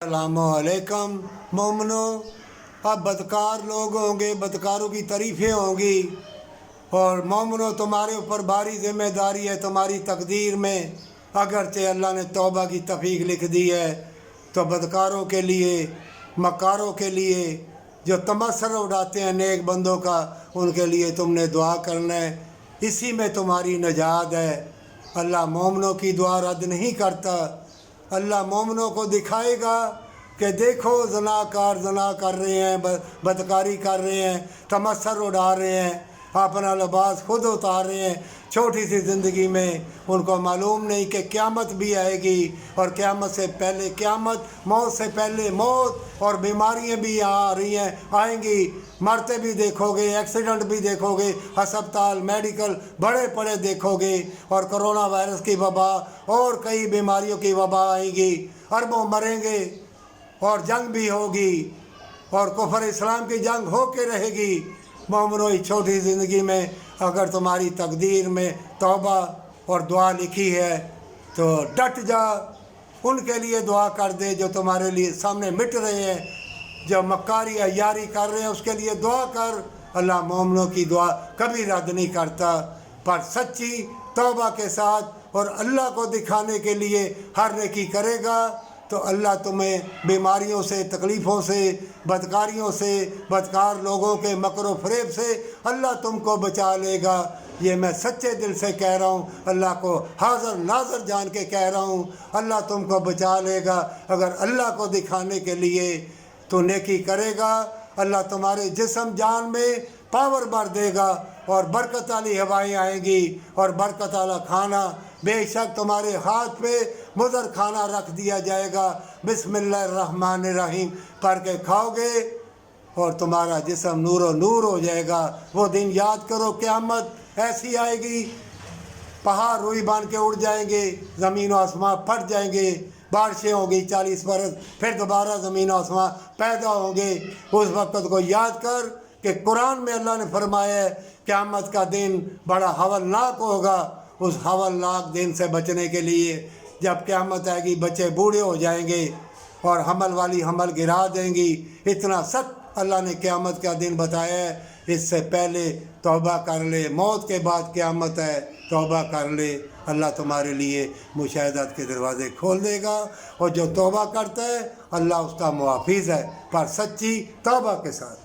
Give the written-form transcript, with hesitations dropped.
السلام علیکم مومنو، اب بدکار لوگ ہوں گے، بدکاروں کی تعریفیں ہوں گی، اور مومنو تمہارے اوپر بھاری ذمہ داری ہے تمہاری تقدیر میں۔ اگرچہ اللہ نے توبہ کی توفیق لکھ دی ہے تو بدکاروں کے لیے، مکاروں کے لیے، جو تمسخر اڑاتے ہیں نیک بندوں کا، ان کے لیے تم نے دعا کرنا ہے، اسی میں تمہاری نجات ہے۔ اللہ مومنوں کی دعا رد نہیں کرتا۔ اللہ مومنوں کو دکھائے گا کہ دیکھو زناکار زنا کر رہے ہیں، بدکاری کر رہے ہیں، تمسخر اڑا رہے ہیں، اپنا لباس خود اتار رہے ہیں چھوٹی سی زندگی میں۔ ان کو معلوم نہیں کہ قیامت بھی آئے گی، اور قیامت سے پہلے قیامت، موت سے پہلے موت، اور بیماریاں بھی آ رہی ہیں، آئیں گی، مرتے بھی دیکھو گے، ایکسیڈنٹ بھی دیکھو گے، ہسپتال میڈیکل بڑے بڑے دیکھو گے، اور کرونا وائرس کی وبا اور کئی بیماریوں کی وبا آئیں گی، اربوں مریں گے، اور جنگ بھی ہوگی، اور کفر اسلام کی جنگ ہو کے رہے گی۔ مومنو، اس چھوٹی زندگی میں اگر تمہاری تقدیر میں توبہ اور دعا لکھی ہے تو ڈٹ جا، ان کے لیے دعا کر دے جو تمہارے لیے سامنے مٹ رہے ہیں، جو مکاری عیاری کر رہے ہیں، اس کے لیے دعا کر۔ اللہ مومنوں کی دعا کبھی رد نہیں کرتا، پر سچی توبہ کے ساتھ اور اللہ کو دکھانے کے لیے ہر نیکی کرے گا تو اللہ تمہیں بیماریوں سے، تکلیفوں سے، بدکاریوں سے، بدکار لوگوں کے مکر و فریب سے اللہ تم کو بچا لے گا۔ یہ میں سچے دل سے کہہ رہا ہوں، اللہ کو حاضر ناظر جان کے کہہ رہا ہوں، اللہ تم کو بچا لے گا۔ اگر اللہ کو دکھانے کے لیے تو نیکی کرے گا، اللہ تمہارے جسم جان میں پاور بھر دے گا، اور برکت والی ہوائیں آئیں گی، اور برکت والا کھانا، بے شک تمہارے ہاتھ پہ مضر کھانا رکھ دیا جائے گا، بسم اللہ الرحمن الرحیم پڑھ کے کھاؤ گے، اور تمہارا جسم نور و نور ہو جائے گا۔ وہ دن یاد کرو، قیامت ایسی آئے گی، پہاڑ روئی بان کے اڑ جائیں گے، زمین و آسمان پھٹ جائیں گے، بارشیں ہوں گی 40 برس، پھر دوبارہ زمین و آسمان پیدا ہوں گے۔ اس وقت کو یاد کر کہ قرآن میں اللہ نے فرمایا ہے قیامت کا دن بڑا ہولناک ہوگا۔ اس ہولناک دن سے بچنے کے لیے جب قیامت آئے گی، بچے بوڑھے ہو جائیں گے، اور حمل والی حمل گرا دیں گی، اتنا سخت اللہ نے قیامت کا دن بتایا ہے۔ اس سے پہلے توبہ کر لے، موت کے بعد قیامت ہے، توبہ کر لے، اللہ تمہارے لیے مشاہدات کے دروازے کھول دے گا، اور جو توبہ کرتا ہے اللہ اس کا محافظ ہے، پر سچی توبہ کے ساتھ۔